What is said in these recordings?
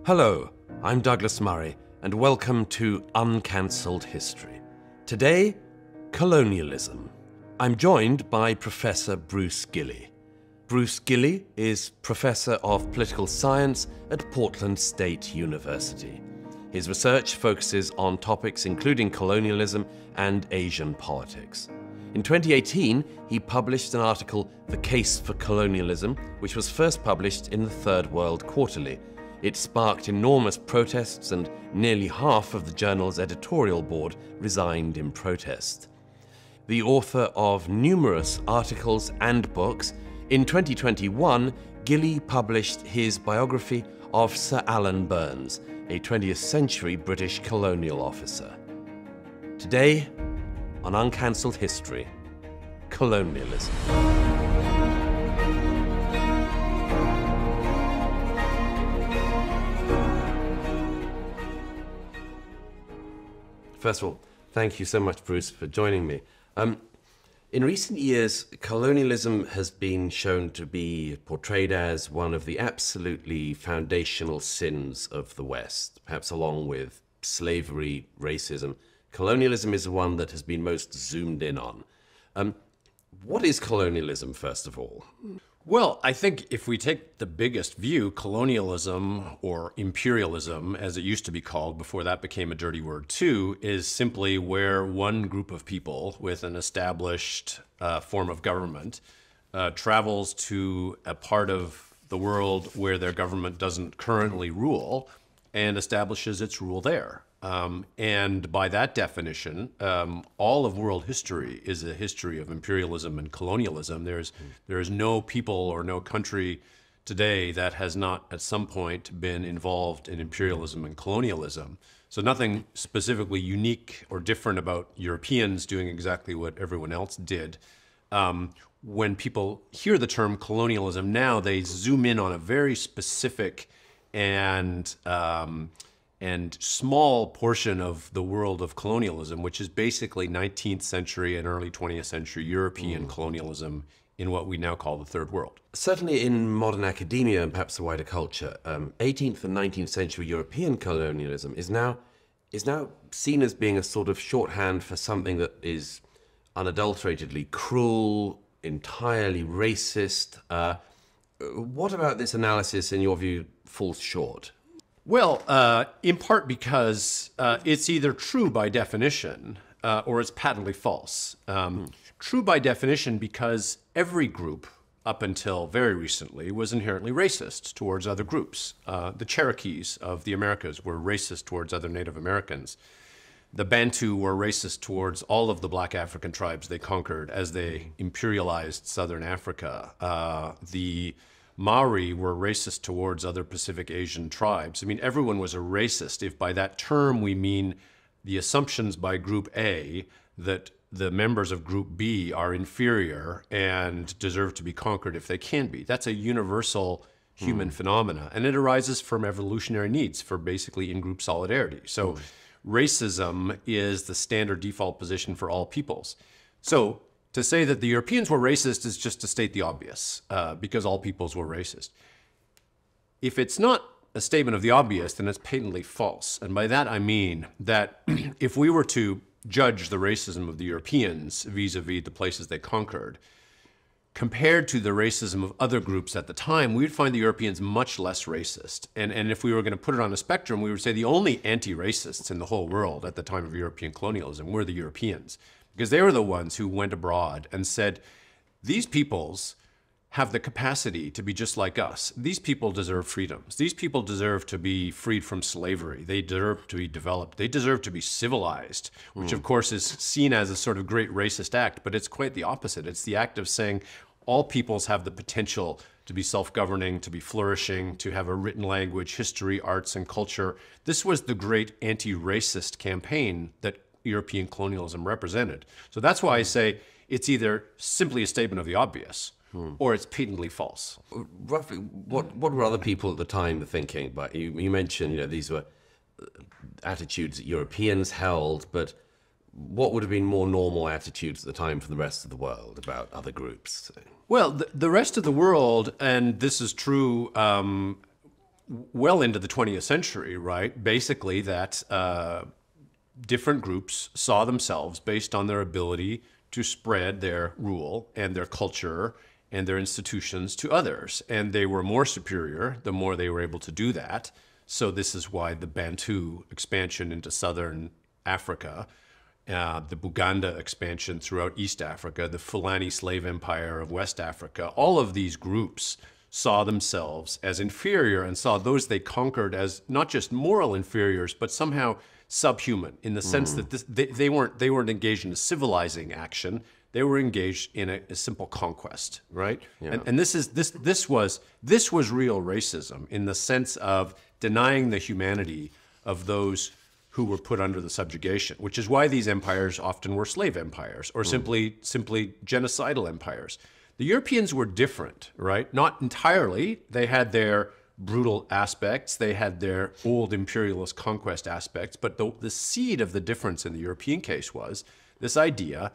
Hello, I'm Douglas Murray, and welcome to Uncancelled History. Today, colonialism. I'm joined by Professor Bruce Gilley. Bruce Gilley is Professor of Political Science at Portland State University. His research focuses on topics including colonialism and Asian politics. In 2018, he published an article, The Case for Colonialism, which was first published in the Third World Quarterly. It sparked enormous protests, and nearly half of the journal's editorial board resigned in protest. The author of numerous articles and books, in 2021, Gilley published his biography of Sir Alan Burns, a 20th century British colonial officer. Today, on Uncancelled History, colonialism. First of all, thank you so much, Bruce, for joining me. In recent years, colonialism has been shown to be portrayed as one of the absolutely foundational sins of the West, perhaps along with slavery, racism. Colonialism is the one that has been most zoomed in on. What is colonialism, first of all? Well, I think if we take the biggest view, colonialism, or imperialism, as it used to be called before that became a dirty word too, is simply where one group of people with an established form of government travels to a part of the world where their government doesn't currently rule and establishes its rule there. And by that definition, all of world history is a history of imperialism and colonialism. There is no people or no country today that has not at some point been involved in imperialism and colonialism. So nothing specifically unique or different about Europeans doing exactly what everyone else did. When people hear the term colonialism now, they zoom in on a very specific and small portion of the world of colonialism, which is basically 19th century and early 20th century European colonialism in what we now call the Third World. Certainly in modern academia and perhaps the wider culture, 18th and 19th century European colonialism is now seen as being a sort of shorthand for something that is unadulteratedly cruel, entirely racist. What about this analysis, in your view, falls short? Well, in part because it's either true by definition or it's patently false. True by definition because every group up until very recently was inherently racist towards other groups. The Cherokees of the Americas were racist towards other Native Americans. The Bantu were racist towards all of the black African tribes they conquered as they imperialized southern Africa. The Maori were racist towards other Pacific Asian tribes. I mean, everyone was a racist, if by that term we mean the assumptions by Group A that the members of Group B are inferior and deserve to be conquered if they can be. That's a universal human phenomena, and it arises from evolutionary needs for basically in-group solidarity. So racism is the standard default position for all peoples. So to say that the Europeans were racist is just to state the obvious, because all peoples were racist. If it's not a statement of the obvious, then it's patently false. And by that I mean that if we were to judge the racism of the Europeans vis-a-vis the places they conquered, compared to the racism of other groups at the time, we would find the Europeans much less racist. And if we were going to put it on a spectrum, we would say the only anti-racists in the whole world at the time of European colonialism were the Europeans. Because they were the ones who went abroad and said, these peoples have the capacity to be just like us. These people deserve freedoms. These people deserve to be freed from slavery. They deserve to be developed. They deserve to be civilized, which of course is seen as a sort of great racist act, but it's quite the opposite. It's the act of saying all peoples have the potential to be self-governing, to be flourishing, to have a written language, history, arts, and culture. This was the great anti-racist campaign that European colonialism represented. So that's why I say it's either simply a statement of the obvious or it's patently false. Roughly, what were other people at the time thinking? But you mentioned, these were attitudes that Europeans held, but what would have been more normal attitudes at the time for the rest of the world about other groups? Well, the rest of the world, and this is true well into the 20th century, right? Basically that different groups saw themselves based on their ability to spread their rule and their culture and their institutions to others. And they were more superior the more they were able to do that. So this is why the Bantu expansion into southern Africa, the Buganda expansion throughout East Africa, the Fulani slave empire of West Africa, all of these groups saw themselves as inferior and saw those they conquered as not just moral inferiors, but somehow subhuman in the sense that they weren't engaged in a civilizing action. They were engaged in a simple conquest, right? Yeah. And this was real racism in the sense of denying the humanity of those who were put under the subjugation, which is why these empires often were slave empires or simply genocidal empires. The Europeans were different, right? Not entirely. They had their brutal aspects. They had their old imperialist conquest aspects. But the seed of the difference in the European case was this idea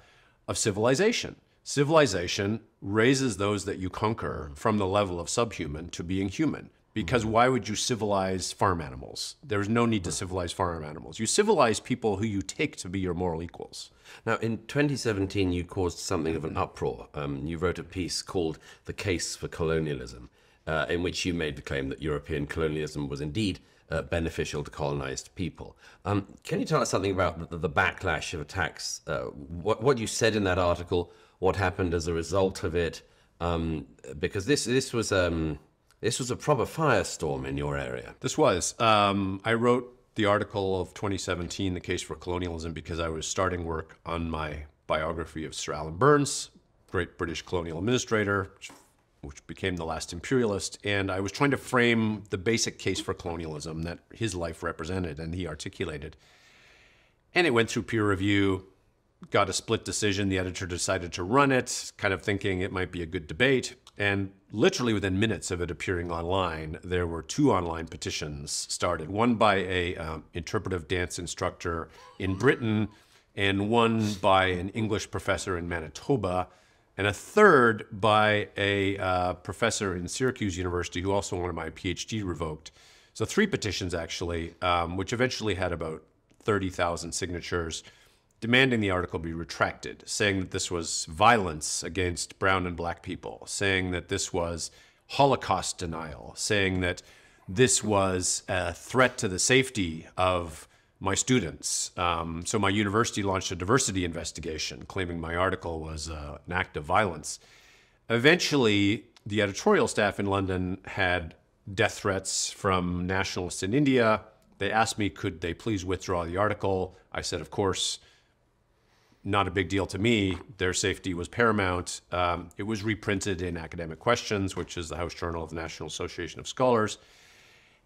of civilization. Civilization raises those that you conquer from the level of subhuman to being human. Because why would you civilize farm animals? There's no need to civilize farm animals. You civilize people who you take to be your moral equals. Now, in 2017, you caused something of an uproar. You wrote a piece called The Case for Colonialism, in which you made the claim that European colonialism was indeed beneficial to colonized people. Can you tell us something about the backlash of attacks, what you said in that article, what happened as a result of it? Because this was a proper firestorm in your area. This was. I wrote the article of 2017, The Case for Colonialism, because I was starting work on my biography of Sir Alan Burns, great British colonial administrator, which became the last imperialist. And I was trying to frame the basic case for colonialism that his life represented and he articulated. And it went through peer review, got a split decision. The editor decided to run it, kind of thinking it might be a good debate. And literally within minutes of it appearing online, there were 2 online petitions started, one by a interpretive dance instructor in Britain and one by an English professor in Manitoba, and a third by a professor in Syracuse University who also wanted my PhD revoked. So 3 petitions actually, which eventually had about 30,000 signatures, demanding the article be retracted, saying that this was violence against brown and black people, saying that this was Holocaust denial, saying that this was a threat to the safety of my students. So my university launched a diversity investigation, claiming my article was an act of violence. Eventually, the editorial staff in London had death threats from nationalists in India. They asked me, could they please withdraw the article? I said, of course. Not a big deal to me. Their safety was paramount. It was reprinted in Academic Questions, which is the house journal of the National Association of Scholars.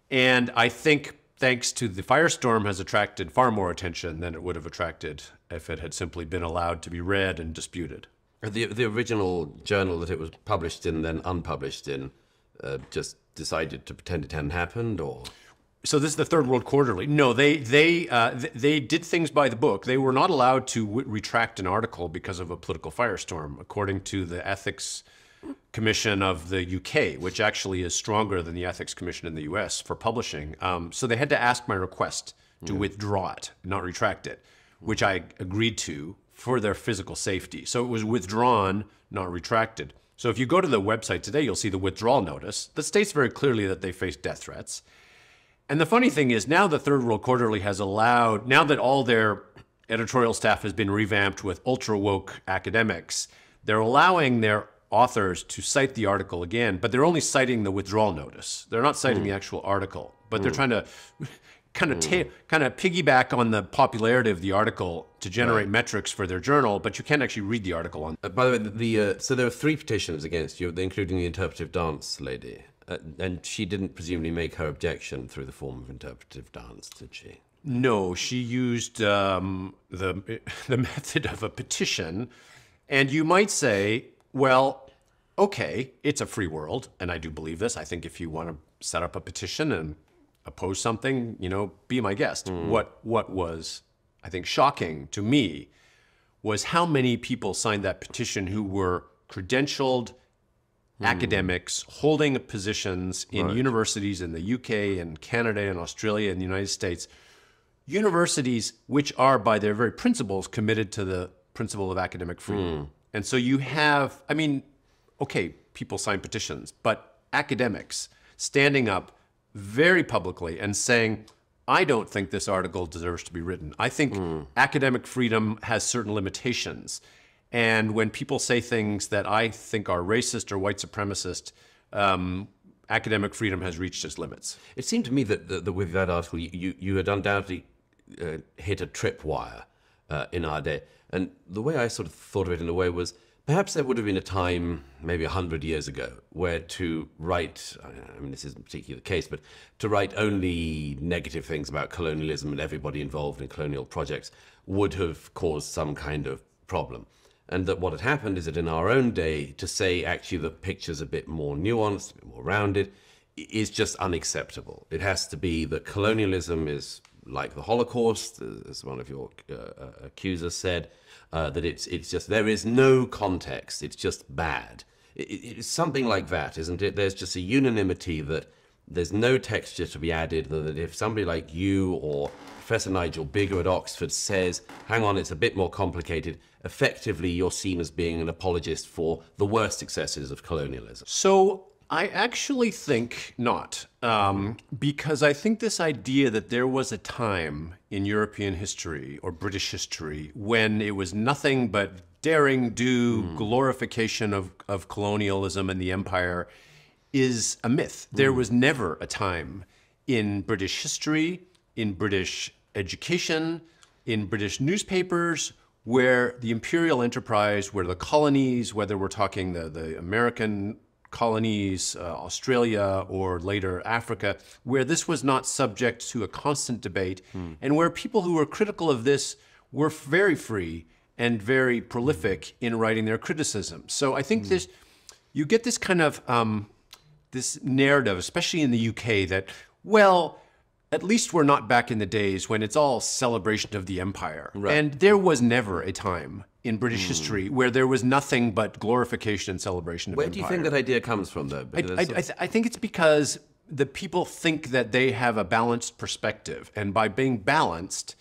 And I think, thanks to the firestorm, has attracted far more attention than it would have attracted if it had simply been allowed to be read and disputed. The original journal that it was published in, then unpublished in, just decided to pretend it hadn't happened, or? So this is the Third World Quarterly. No, they did things by the book. They were not allowed to retract an article because of a political firestorm, according to the Ethics Commission of the UK, which actually is stronger than the Ethics Commission in the US for publishing. So they had to ask my request to withdraw it, not retract it, which I agreed to for their physical safety. So it was withdrawn, not retracted. So if you go to the website today, you'll see the withdrawal notice that states very clearly that they face death threats. And the funny thing is, now the Third World Quarterly has allowed, now that all their editorial staff has been revamped with ultra-woke academics, they're allowing their authors to cite the article again, but they're only citing the withdrawal notice. They're not citing the actual article, but they're trying to kind of piggyback on the popularity of the article to generate metrics for their journal, but you can't actually read the article on. By the way, so there were 3 petitions against you, including the interpretive dance lady. And she didn't presumably make her objection through the form of interpretive dance, did she? No, she used the method of a petition. And you might say, well, okay, it's a free world, and I do believe this. I think if you want to set up a petition and oppose something, be my guest. What was, I think, shocking to me was how many people signed that petition who were credentialed academics holding positions in universities in the UK and Canada and Australia and the United States, universities which are by their very principles committed to the principle of academic freedom. And so you have, I mean, okay, people sign petitions, but academics standing up very publicly and saying, I don't think this article deserves to be written. I think academic freedom has certain limitations. And when people say things that I think are racist or white supremacist, academic freedom has reached its limits. It seemed to me that with that article, you had undoubtedly hit a tripwire in our day. And the way I sort of thought of it in a way was, perhaps there would have been a time, maybe 100 years ago, where to write, I mean, this isn't particularly the case, but to write only negative things about colonialism and everybody involved in colonial projects would have caused some kind of problem. And that what had happened is that in our own day, to say actually the picture's a bit more nuanced, a bit more rounded, is just unacceptable. It has to be that colonialism is like the Holocaust, as one of your accusers said, that it's just, there is no context, it's just bad. It's something like that, isn't it? There's just a unanimity that there's no texture to be added, that if somebody like you or Professor Nigel Bigger at Oxford says, hang on, it's a bit more complicated, effectively you're seen as being an apologist for the worst excesses of colonialism. So I actually think not, because I think this idea that there was a time in European history or British history when it was nothing but daring do glorification of colonialism and the empire is a myth. There was never a time in British history, in British education, in British newspapers, where the imperial enterprise, where the colonies, whether we're talking the American colonies, Australia, or later Africa, where this was not subject to a constant debate, and where people who were critical of this were very free and very prolific in writing their criticism. So I think this, you get this kind of, this narrative, especially in the UK, that, well, at least we're not back in the days when it's all celebration of the empire. Right. And there was never a time in British history where there was nothing but glorification and celebration of empire. Where do you think that idea comes from, though? I think it's because the people think that they have a balanced perspective. And by being balanced,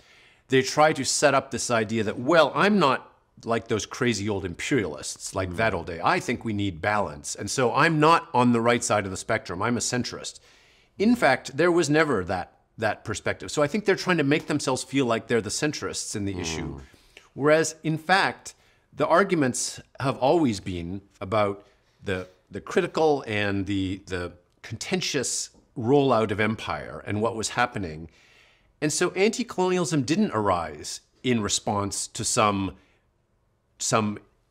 they try to set up this idea that, well, I'm not like those crazy old imperialists like that old day. I think we need balance. And so I'm not on the right side of the spectrum. I'm a centrist. In fact, there was never that perspective. So I think they're trying to make themselves feel like they're the centrists in the issue. Whereas, in fact, the arguments have always been about the critical and the contentious rollout of empire and what was happening. And so anti-colonialism didn't arise in response to some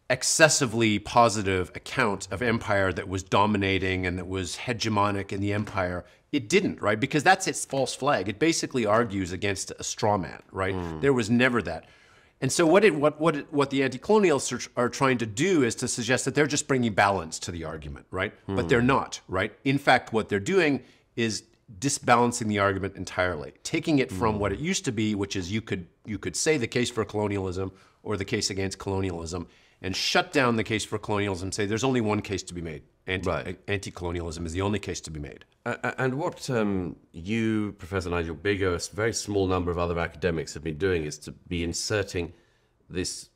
excessively positive account of empire that was dominating and that was hegemonic in the empire. It didn't, right? Because that's its false flag. It basically argues against a straw man, right? There was never that. And so what the anti-colonialists are trying to do is to suggest that they're just bringing balance to the argument, right? But they're not, right? In fact, what they're doing is disbalancing the argument entirely, taking it from what it used to be, which is you could say the case for colonialism or the case against colonialism, and shut down the case for colonialism and say there's only one case to be made. Anti-colonialism is the only case to be made. And what you, Professor Nigel Bigger, a very small number of other academics have been doing is to be inserting this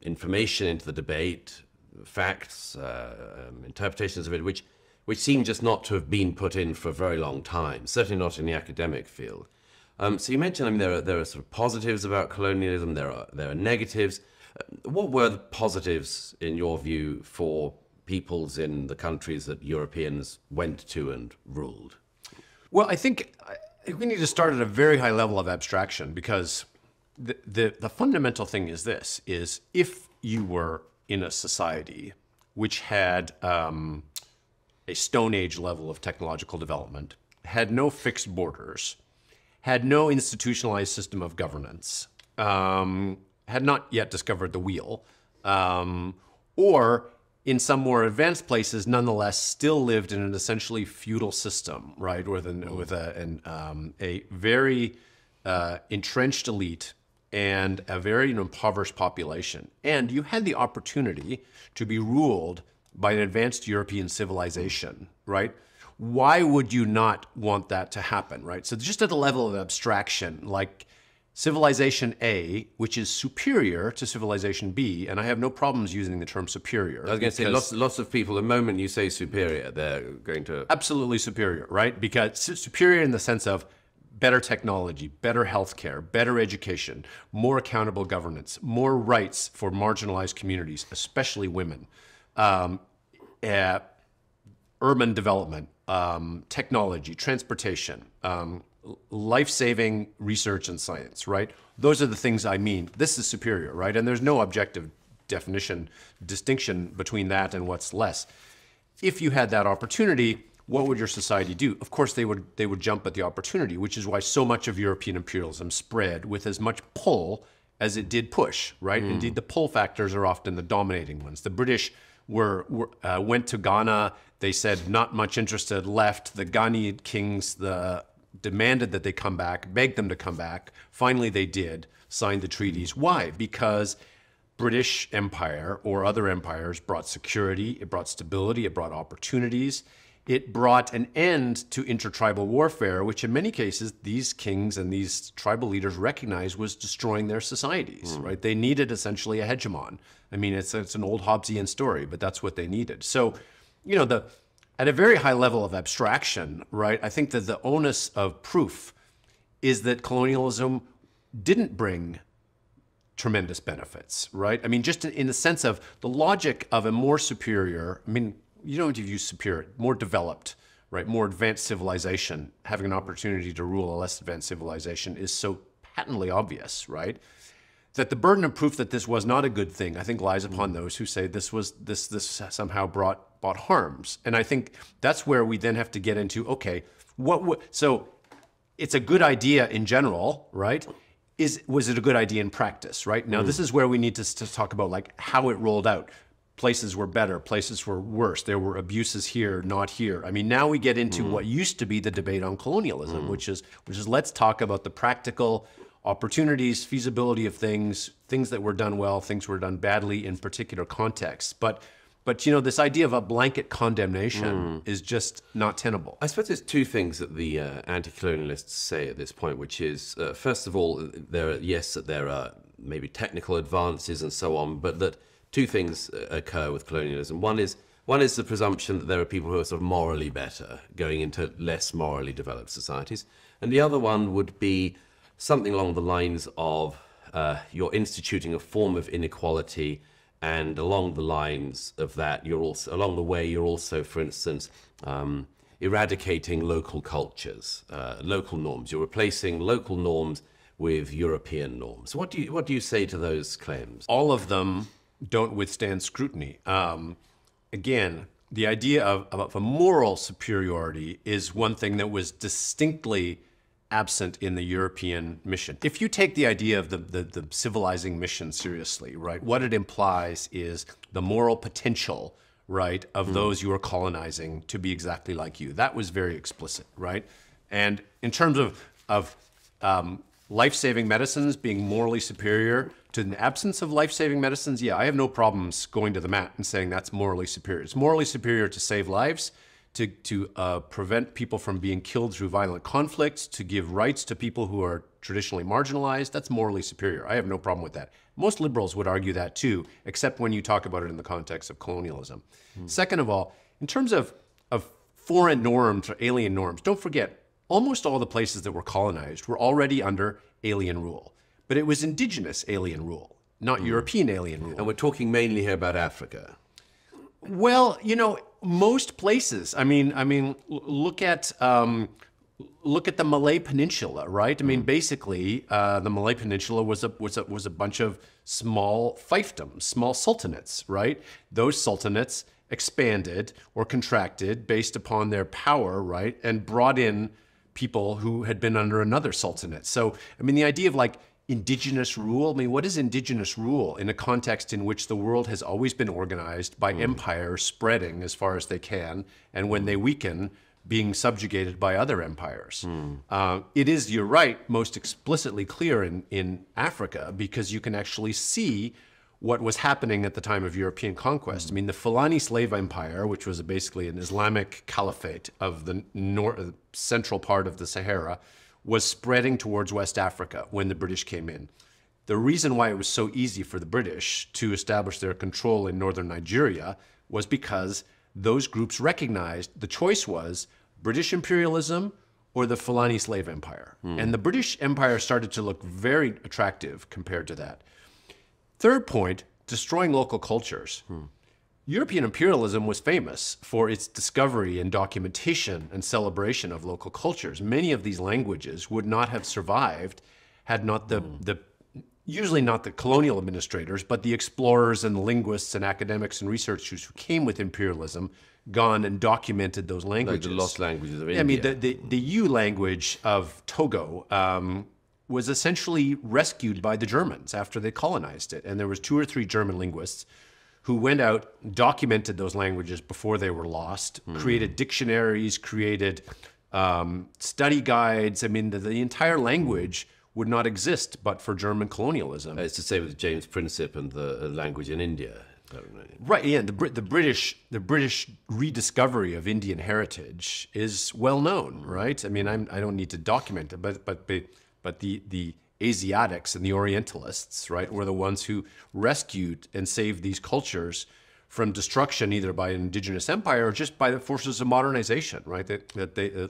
information into the debate, facts, interpretations of it, which seem just not to have been put in for a very long time, certainly not in the academic field. So you mentioned, I mean, there are sort of positives about colonialism, there are negatives. What were the positives, in your view, for peoples in the countries that Europeans went to and ruled? Well, I think we need to start at a very high level of abstraction, because the fundamental thing is this, is if you were in a society which had a Stone Age level of technological development, had no fixed borders, had no institutionalized system of governance, had not yet discovered the wheel, or in some more advanced places, nonetheless, still lived in an essentially feudal system, right, with a very entrenched elite and a very impoverished population. And you had the opportunity to be ruled by an advanced European civilization, right? Why would you not want that to happen, right? So just at the level of abstraction, like civilization A, which is superior to civilization B, and I have no problems using the term superior. I was going to say, lots of people, the moment you say superior, they're going to... Absolutely superior, right? Because superior in the sense of better technology, better healthcare, better education, more accountable governance, more rights for marginalized communities, especially women, urban development, technology, transportation, life-saving research and science, right? Those are the things I mean. This is superior, right? And there's no objective distinction between that and what's less. If you had that opportunity, what would your society do? Of course, they would jump at the opportunity, which is why so much of European imperialism spread with as much pull as it did push, right? Indeed, the pull factors are often the dominating ones. The British went to Ghana. They said not much interested, left. The Ghanaian kings demanded that they come back, begged them to come back. Finally, they did, signed the treaties. Why? Because British Empire or other empires brought security, it brought stability, it brought opportunities. It brought an end to intertribal warfare, which in many cases, these kings and these tribal leaders recognized was destroying their societies, right? They needed essentially a hegemon. I mean, it's an old Hobbesian story, but that's what they needed. So, you know, at a very high level of abstraction, right, I think that the onus of proof is that colonialism didn't bring tremendous benefits, right? I mean, just in the sense of the logic of a more superior, I mean, you don't use superior, more developed, right, more advanced civilization, having an opportunity to rule a less advanced civilization is so patently obvious, right? That the burden of proof that this was not a good thing, I think, lies upon those who say this somehow brought harms. And I think that's where we then have to get into, okay, so it's a good idea in general, right? Was it a good idea in practice, right? Now, this is where we need to talk about like how it rolled out. Places were better, places were worse. There were abuses here, not here. I mean, now we get into what used to be the debate on colonialism, which is let's talk about the practical opportunities, feasibility of things that were done well, things were done badly in particular contexts. But you know, this idea of a blanket condemnation is just not tenable. I suppose there's two things that the anti-colonialists say at this point, which is, first of all, there are maybe technical advances and so on, but that two things occur with colonialism. One is the presumption that there are people who are sort of morally better going into less morally developed societies. And the other one would be something along the lines of you're instituting a form of inequality, and along the lines of that, you're also, for instance, eradicating local cultures, local norms. You're replacing local norms with European norms. What do you say to those claims? All of them don't withstand scrutiny. Again, the idea of a moral superiority is one thing that was distinctly absent in the European mission. If you take the idea of the civilizing mission seriously, right, what it implies is the moral potential, right, of those you are colonizing to be exactly like you. That was very explicit, right? And in terms of life-saving medicines being morally superior to the absence of life-saving medicines, yeah, I have no problems going to the mat and saying that's morally superior. It's morally superior to save lives, to prevent people from being killed through violent conflicts, to give rights to people who are traditionally marginalized. That's morally superior. I have no problem with that. Most liberals would argue that too, except when you talk about it in the context of colonialism. Second of all, in terms of foreign norms or alien norms, don't forget, almost all the places that were colonized were already under alien rule. But it was indigenous alien rule, not European alien rule. And we're talking mainly here about Africa. Well, you know, most places. I mean, look at the Malay Peninsula, right? I mean, basically, the Malay Peninsula was a bunch of small fiefdoms, small sultanates, right? Those sultanates expanded or contracted based upon their power, right, and brought in people who had been under another sultanate. So, I mean, the idea of like indigenous rule, I mean, what is indigenous rule in a context in which the world has always been organized by empires spreading as far as they can, and when they weaken, being subjugated by other empires? It is, you're right, most explicitly clear in Africa, because you can actually see what was happening at the time of European conquest. I mean, the Fulani slave empire, which was basically an Islamic caliphate of the central part of the Sahara, was spreading towards West Africa when the British came in. The reason why it was so easy for the British to establish their control in northern Nigeria was because those groups recognized the choice was British imperialism or the Fulani slave empire. And the British Empire started to look very attractive compared to that. Third point, destroying local cultures. European imperialism was famous for its discovery and documentation and celebration of local cultures. Many of these languages would not have survived had not usually not the colonial administrators, but the explorers and the linguists and academics and researchers who came with imperialism gone and documented those languages. Like the lost languages of India. I mean, the U language of Togo was essentially rescued by the Germans after they colonized it. And there was 2 or 3 German linguists who went out, documented those languages before they were lost, created dictionaries, created study guides. I mean, the entire language would not exist but for German colonialism. It's to say with James Princip and the language in India. Right, yeah, the British rediscovery of Indian heritage is well known, right? I mean, I don't need to document it, but the Asiatics and the Orientalists, right, were the ones who rescued and saved these cultures from destruction, either by an indigenous empire or just by the forces of modernization, right?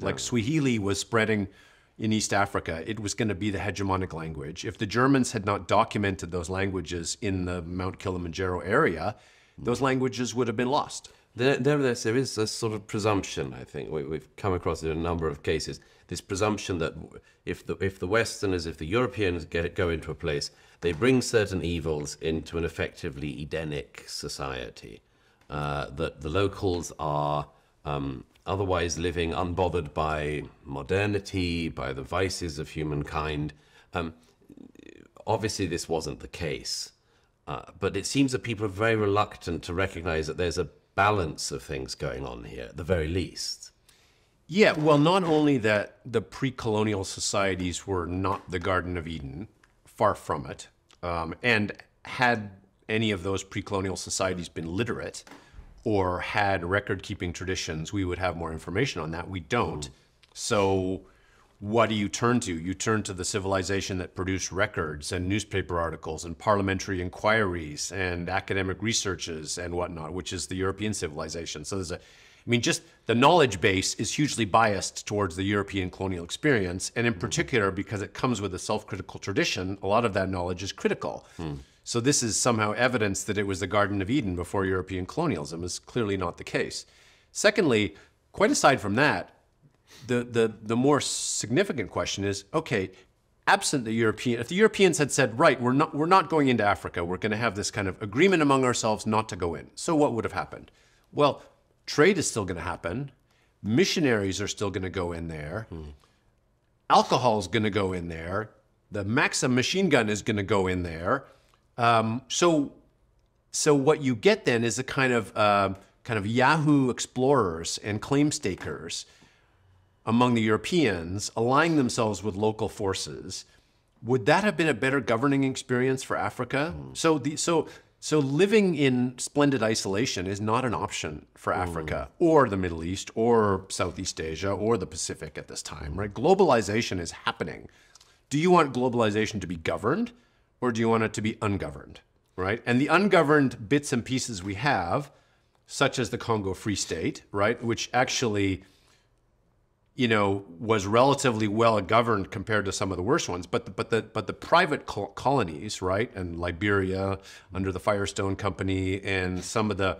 Like Swahili was spreading in East Africa, it was going to be the hegemonic language. If the Germans had not documented those languages in the Mount Kilimanjaro area, those languages would have been lost. There is a sort of presumption, I think, we've come across it in a number of cases, this presumption that if the Westerners, if the Europeans go into a place, they bring certain evils into an effectively Edenic society, that the locals are otherwise living unbothered by modernity, by the vices of humankind. Obviously, this wasn't the case, but it seems that people are very reluctant to recognize that there's a balance of things going on here, at the very least. Yeah, well, not only that the pre-colonial societies were not the Garden of Eden, far from it, and had any of those pre-colonial societies been literate, or had record-keeping traditions, we would have more information on that. We don't. So what do you turn to? You turn to the civilization that produced records and newspaper articles and parliamentary inquiries and academic researches and whatnot, which is the European civilization. So just the knowledge base is hugely biased towards the European colonial experience, and in particular, because it comes with a self-critical tradition, a lot of that knowledge is critical. So this is somehow evidence that it was the Garden of Eden before European colonialism is clearly not the case. Secondly, quite aside from that, the more significant question is, okay, absent the European, if the Europeans had said, right, we're not going into Africa, we're going to have this kind of agreement among ourselves not to go in. So what would have happened? Well, trade is still going to happen. Missionaries are still going to go in there. Alcohol is going to go in there. The Maxim machine gun is going to go in there. So what you get then is a kind of Yahoo explorers and claim stakers among the Europeans allying themselves with local forces. Would that have been a better governing experience for Africa? So living in splendid isolation is not an option for Africa or the Middle East or Southeast Asia or the Pacific at this time, right? Globalization is happening. Do you want globalization to be governed, or do you want it to be ungoverned, right? And the ungoverned bits and pieces we have, such as the Congo Free State, right, which actually, was relatively well governed compared to some of the worst ones, but the private colonies, right, and Liberia under the Firestone Company, and some of the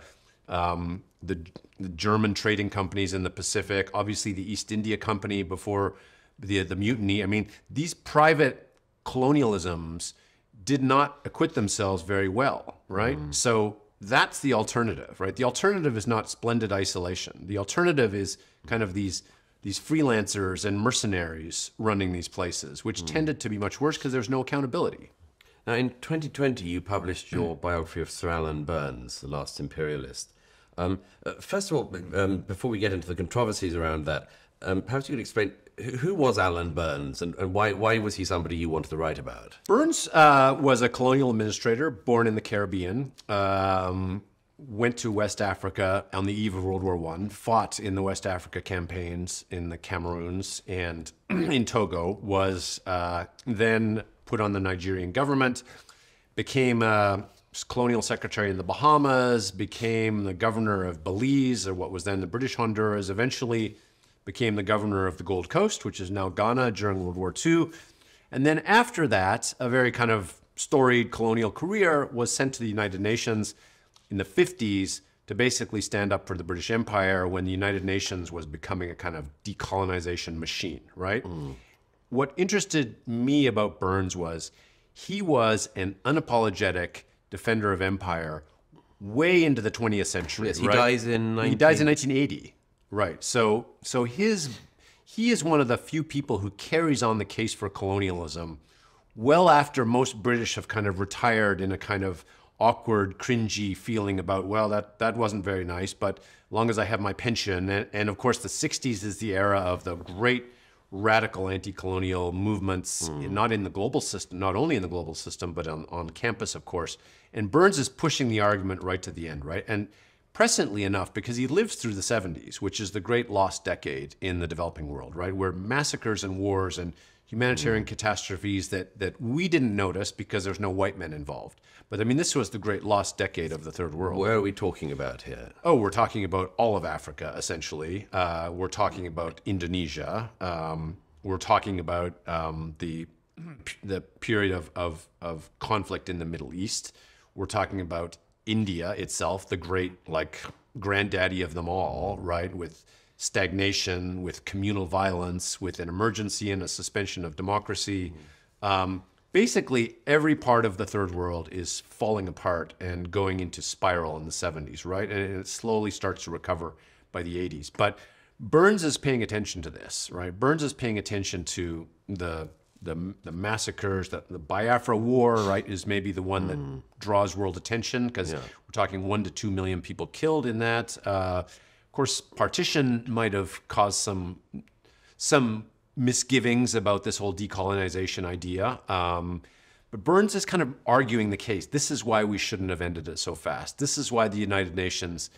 German trading companies in the Pacific, obviously the East India Company before the mutiny. I mean, these private colonialisms did not acquit themselves very well, right? So that's the alternative, right? The alternative is not splendid isolation. The alternative is kind of these freelancers and mercenaries running these places, which tended to be much worse because there's no accountability. Now, in 2020, you published your biography of Sir Alan Burns, The Last Imperialist. First of all, before we get into the controversies around that, perhaps you could explain who was Alan Burns and why was he somebody you wanted to write about? Burns was a colonial administrator born in the Caribbean, went to West Africa on the eve of World War I, fought in the West Africa campaigns in the Cameroons and in Togo, was then put on the Nigerian government, became colonial secretary in the Bahamas, became the governor of Belize, or what was then the British Honduras, eventually became the governor of the Gold Coast, which is now Ghana, during World War II. And then after that, a very kind of storied colonial career, was sent to the United Nations in the 50s to basically stand up for the British Empire when the United Nations was becoming a kind of decolonization machine, right? What interested me about Burns was he was an unapologetic defender of empire way into the 20th century. Yes, he right? dies in He dies in 1980. Right. So he is one of the few people who carries on the case for colonialism well after most British have kind of retired in a kind of awkward, cringy feeling about, well, that wasn't very nice, but as long as I have my pension. And of course, the 60s is the era of the great radical anti-colonial movements, not in the global system, not only in the global system, but on campus, of course. And Burns is pushing the argument right to the end, right? And presciently enough, because he lives through the 70s, which is the great lost decade in the developing world, right? Where massacres and wars and humanitarian catastrophes that we didn't notice because there's no white men involved. But I mean, this was the great lost decade of the third world. Where are we talking about here? Oh, we're talking about all of Africa, essentially. We're talking about Indonesia. We're talking about the period of conflict in the Middle East. We're talking about India itself, the great, like, granddaddy of them all, right? With stagnation, with communal violence, with an emergency and a suspension of democracy. Basically, every part of the third world is falling apart and going into spiral in the 70s, right? And it slowly starts to recover by the 80s. But Burns is paying attention to this, right? Burns is paying attention to the massacres, the Biafra War, right, is maybe the one that draws world attention because we're talking 1 to 2 million people killed in that. Of course, partition might have caused some misgivings about this whole decolonization idea. But Burns is kind of arguing the case. This is why we shouldn't have ended it so fast. This is why the United Nations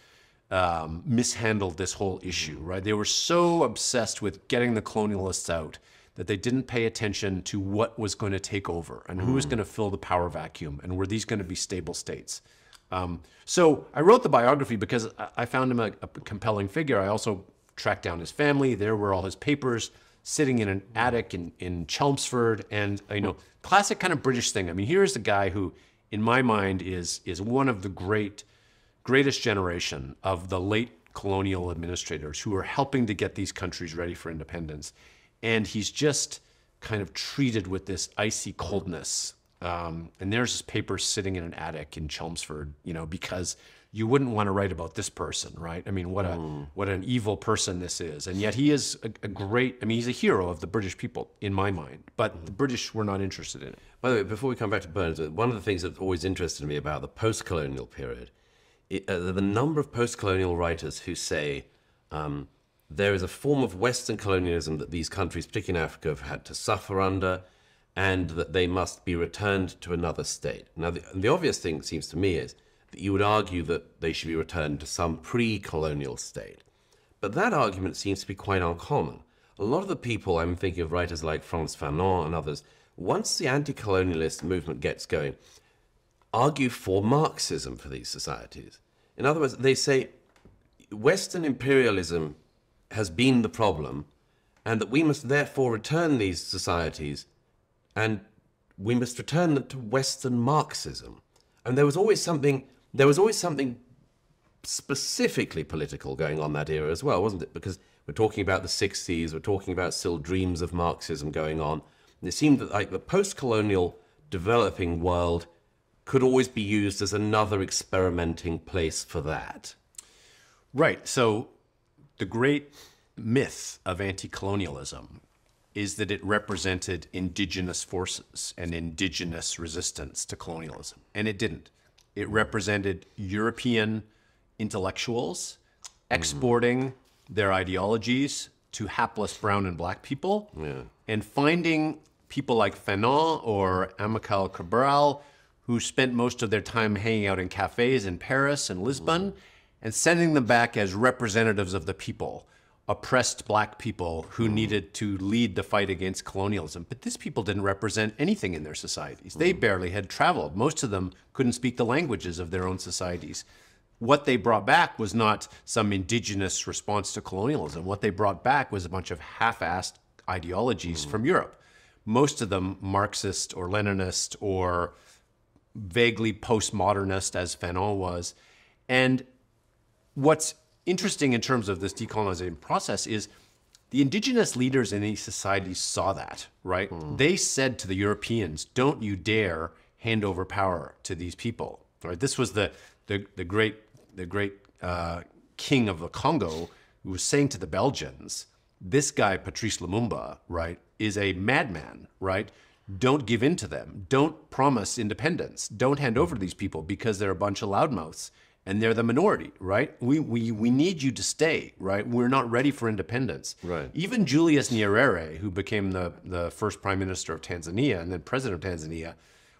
mishandled this whole issue, right? They were so obsessed with getting the colonialists out that they didn't pay attention to what was going to take over and who was going to fill the power vacuum and were these going to be stable states. So I wrote the biography because I found him a compelling figure. I also tracked down his family. There were all his papers sitting in an attic in Chelmsford. And, you know, classic kind of British thing. I mean, here's a guy who, in my mind, is one of the greatest generation of the late colonial administrators who are helping to get these countries ready for independence. And he's just kind of treated with this icy coldness. And there's his papers sitting in an attic in Chelmsford, you know, because you wouldn't want to write about this person, right? I mean, what an evil person this is. And yet he is a great, I mean, he's a hero of the British people, in my mind. But the British were not interested in it. By the way, before we come back to Burns, one of the things that always interested me about the post-colonial period, the number of post-colonial writers who say, there is a form of Western colonialism that these countries, particularly in Africa, have had to suffer under, and that they must be returned to another state. Now, the obvious thing, seems to me, is that you would argue that they should be returned to some pre-colonial state. But that argument seems to be quite uncommon. A lot of the people, I'm thinking of writers like Frantz Fanon and others, once the anti-colonialist movement gets going, argue for Marxism for these societies. In other words, they say Western imperialism has been the problem, and that we must therefore return these societies, and we must return them to Western Marxism. And there was always something specifically political going on that era as well, wasn't it? Because we're talking about the 60s, we're talking about still dreams of Marxism going on. And it seemed that, like, the post-colonial developing world could always be used as another experimenting place for that. Right. So the great myth of anti-colonialism is that it represented indigenous forces and indigenous resistance to colonialism. And it didn't. It represented European intellectuals exporting their ideologies to hapless brown and black people, and finding people like Fanon or Amilcar Cabral, who spent most of their time hanging out in cafes in Paris and Lisbon, and sending them back as representatives of the people, oppressed black people who needed to lead the fight against colonialism. But these people didn't represent anything in their societies. They barely had traveled. Most of them couldn't speak the languages of their own societies. What they brought back was not some indigenous response to colonialism. What they brought back was a bunch of half-assed ideologies from Europe. Most of them Marxist or Leninist or vaguely postmodernist, as Fanon was. And what's interesting in terms of this decolonization process is the indigenous leaders in these societies saw that, right? They said to the Europeans, don't you dare hand over power to these people, right? This was the great king of the Congo who was saying to the Belgians, this guy, Patrice Lumumba, right, is a madman, right? Don't give in to them. Don't promise independence. Don't hand over to these people because they're a bunch of loudmouths and they're the minority, right? We need you to stay, right? We're not ready for independence. Right. Even Julius Nyerere, who became the first prime minister of Tanzania and then president of Tanzania,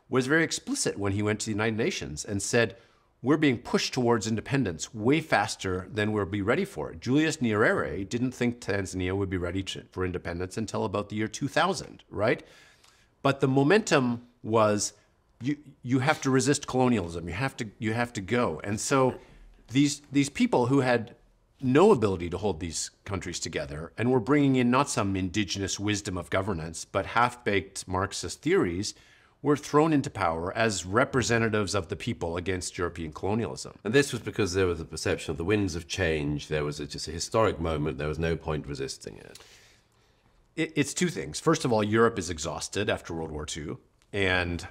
was very explicit when he went to the United Nations and said, we're being pushed towards independence way faster than we'll be ready for it. Julius Nyerere didn't think Tanzania would be ready for independence until about the year 2000, right? But the momentum was, you have to resist colonialism. You have to go. And so these people who had no ability to hold these countries together and were bringing in not some indigenous wisdom of governance, but half-baked Marxist theories, were thrown into power as representatives of the people against European colonialism. And this was because there was a perception of the winds of change. There was just a historic moment. There was no point resisting it. It's two things. First of all, Europe is exhausted after World War II, and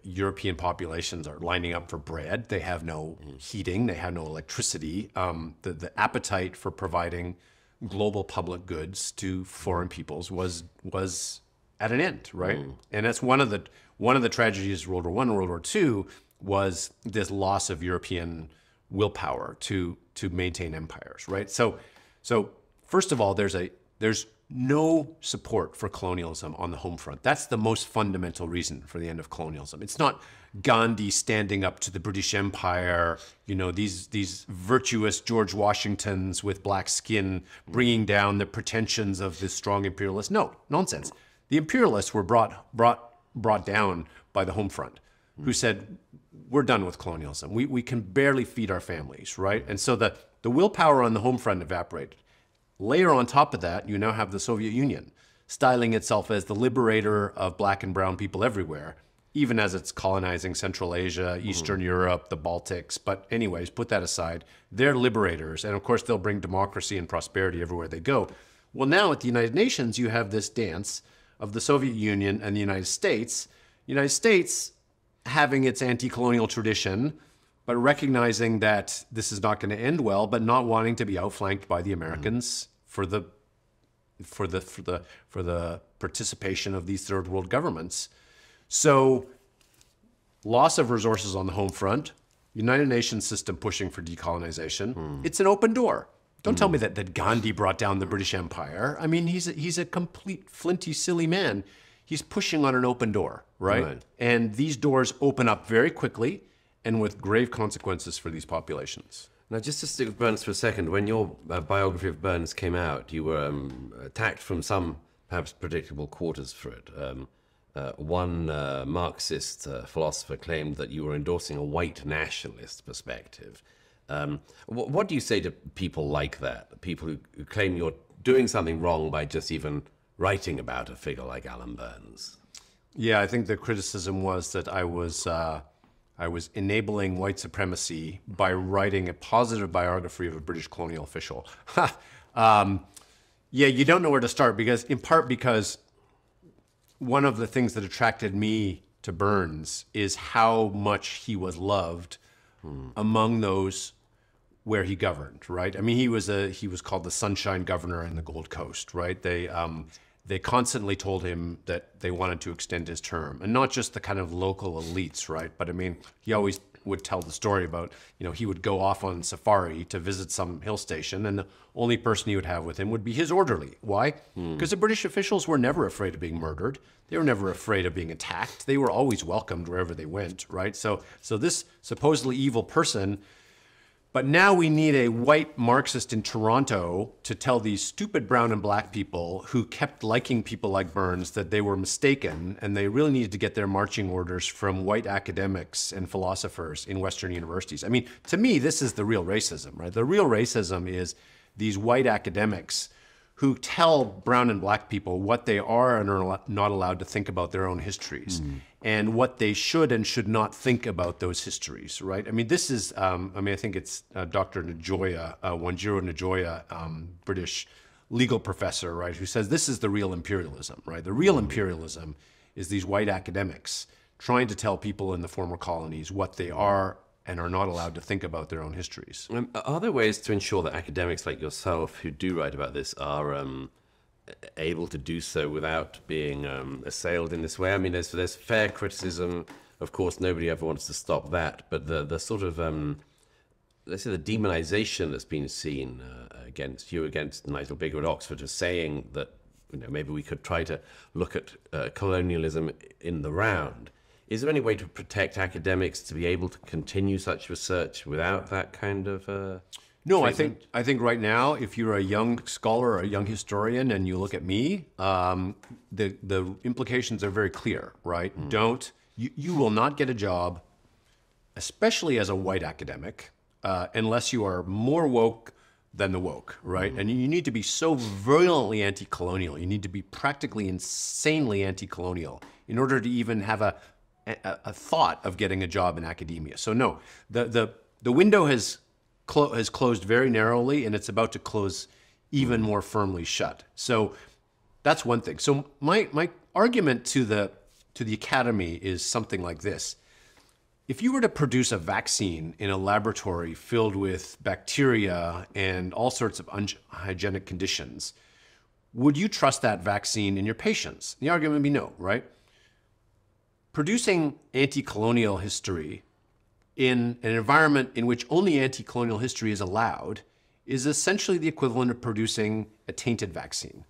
European populations are lining up for bread. They have no heating. They have no electricity. The appetite for providing global public goods to foreign peoples was at an end, right? And that's one of the tragedies of World War I and World War II was this loss of European willpower to maintain empires, right? So first of all, there's no support for colonialism on the home front. That's the most fundamental reason for the end of colonialism. It's not Gandhi standing up to the British Empire, these virtuous George Washingtons with black skin bringing down the pretensions of this strong imperialist. No, nonsense. The imperialists were brought down by the home front, who said, we're done with colonialism. We can barely feed our families, right? And so the willpower on the home front evaporated. Layer on top of that, you now have the Soviet Union, styling itself as the liberator of black and brown people everywhere, even as it's colonizing Central Asia, Eastern Europe, the Baltics. But anyways, put that aside. They're liberators, and of course they'll bring democracy and prosperity everywhere they go. Well, now at the United Nations, you have this dance of the Soviet Union and the United States. United States having its anti-colonial tradition, but recognizing that this is not going to end well, but not wanting to be outflanked by the Americans for the participation of these third world governments. So loss of resources on the home front, United Nations system pushing for decolonization. It's an open door. Don't tell me that Gandhi brought down the British Empire. I mean, he's a complete flinty, silly man. He's pushing on an open door, right? And these doors open up very quickly and with grave consequences for these populations. Now, just to stick with Burns for a second, when your biography of Burns came out, you were attacked from some perhaps predictable quarters for it. One Marxist philosopher claimed that you were endorsing a white nationalist perspective. What do you say to people like that, people who claim you're doing something wrong by just even writing about a figure like Alan Burns? Yeah, I think the criticism was that I was enabling white supremacy by writing a positive biography of a British colonial official. Yeah, you don't know where to start in part because one of the things that attracted me to Burns is how much he was loved among those where he governed, right? I mean, he was called the Sunshine Governor in the Gold Coast, right? They constantly told him that they wanted to extend his term, and not just the kind of local elites, right? But I mean, he always would tell the story about, he would go off on safari to visit some hill station, and the only person he would have with him would be his orderly. Why? Because the British officials were never afraid of being murdered. They were never afraid of being attacked. They were always welcomed wherever they went, right? So this supposedly evil person. But now we need a white Marxist in Toronto to tell these stupid brown and black people who kept liking people like Burns that they were mistaken, and they really needed to get their marching orders from white academics and philosophers in Western universities. I mean, to me, this is the real racism, right? The real racism is these white academics who tell brown and black people what they are and are not allowed to think about their own histories, and what they should and should not think about those histories, right? I mean, this is, I think it's Dr. Najoya, Wanjiro Najoya, British legal professor, right, who says this is the real imperialism, right? The real imperialism is these white academics trying to tell people in the former colonies what they are and are not allowed to think about their own histories. Are there ways to ensure that academics like yourself who do write about this are able to do so without being assailed in this way? I mean, there's fair criticism. Of course, nobody ever wants to stop that. But the sort of, let's say, the demonization that's been seen against you, against Nigel Bigger at Oxford, as saying that maybe we could try to look at colonialism in the round. Is there any way to protect academics to be able to continue such research without that kind of No, treatment? I think right now, if you're a young scholar or a young historian and you look at me, the implications are very clear, right? You will not get a job, especially as a white academic, unless you are more woke than the woke, right? And you need to be so virulently anti-colonial. You need to be practically insanely anti-colonial in order to even have a thought of getting a job in academia. So no, the window has closed very narrowly, and it's about to close even more firmly shut. So that's one thing. So my argument to the academy is something like this. If you were to produce a vaccine in a laboratory filled with bacteria and all sorts of unhygienic conditions, would you trust that vaccine in your patients? The argument would be no, right? Producing anti-colonial history in an environment in which only anti-colonial history is allowed is essentially the equivalent of producing a tainted vaccine.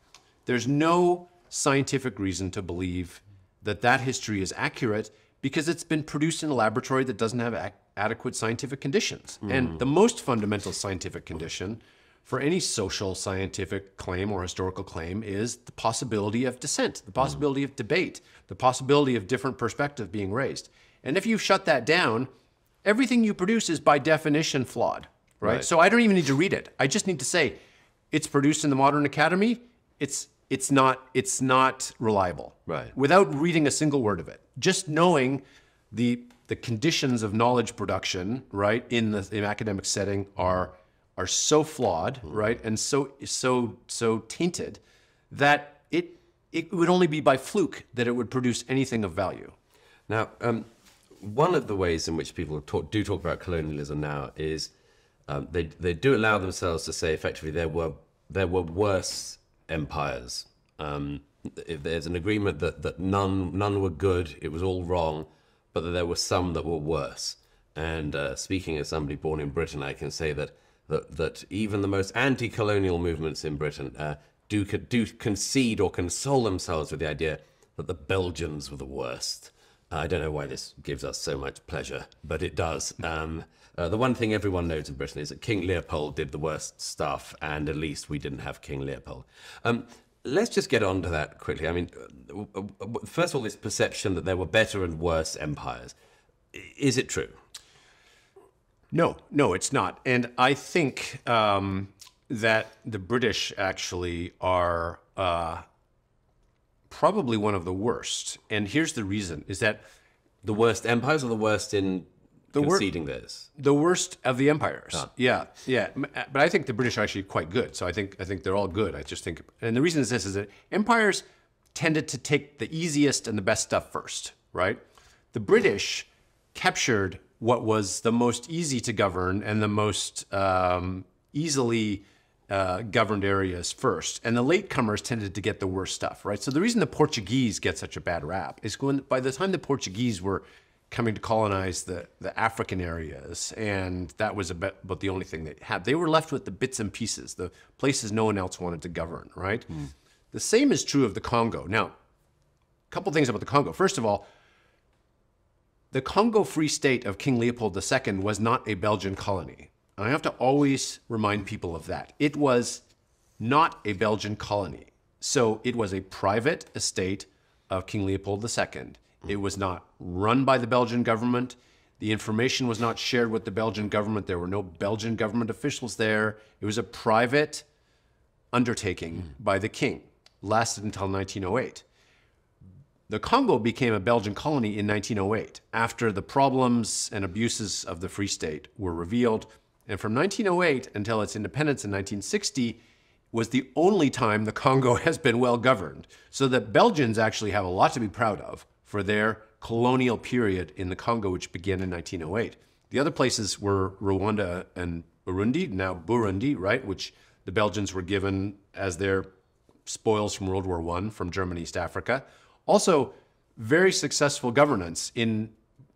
There's no scientific reason to believe that that history is accurate because it's been produced in a laboratory that doesn't have adequate scientific conditions. And the most fundamental scientific condition for any social scientific claim or historical claim is the possibility of dissent, the possibility of debate, the possibility of different perspective being raised. And if you shut that down, everything you produce is by definition flawed, right? So I don't even need to read it. I just need to say, it's produced in the modern academy, it's not reliable. Right. Without reading a single word of it. Just knowing the conditions of knowledge production, right, in the academic setting are so flawed, right, and so tainted that it would only be by fluke that it would produce anything of value. Now, one of the ways in which people do talk about colonialism now is they do allow themselves to say effectively there were worse empires. If there's an agreement that none were good, it was all wrong, but that there were some that were worse. And speaking as somebody born in Britain, I can say that even the most anti-colonial movements in Britain do concede or console themselves with the idea that the Belgians were the worst. I don't know why this gives us so much pleasure, but it does. The one thing everyone knows in Britain is that King Leopold did the worst stuff, and at least we didn't have King Leopold. Let's just get on to that quickly. I mean, first of all, this perception that there were better and worse empires. Is it true? No, it's not. And I think that the British actually are probably one of the worst. And here's the reason, is that The worst empires or the worst in conceding this? the worst of the empires. Yeah. But I think the British are actually quite good. So I think they're all good. I just think, and the reason is this, is that empires tended to take the easiest and the best stuff first, right? The British captured what was the most easy to govern and the most easily governed areas first. And the latecomers tended to get the worst stuff, right? So the reason the Portuguese get such a bad rap is by the time the Portuguese were coming to colonize the African areas, and that was about the only thing they had. They were left with the bits and pieces, the places no one else wanted to govern, right? The same is true of the Congo. Now, a couple things about the Congo. First of all, the Congo Free State of King Leopold II was not a Belgian colony. And I have to always remind people of that. It was not a Belgian colony. So it was a private estate of King Leopold II. It was not run by the Belgian government. The information was not shared with the Belgian government. There were no Belgian government officials there. It was a private undertaking by the king. Lasted until 1908. The Congo became a Belgian colony in 1908 after the problems and abuses of the Free State were revealed. And from 1908 until its independence in 1960 was the only time the Congo has been well governed. So the Belgians actually have a lot to be proud of for their colonial period in the Congo, which began in 1908. The other places were Rwanda and Burundi, now Burundi, right, which the Belgians were given as their spoils from World War I from German East Africa. Also, very successful governance in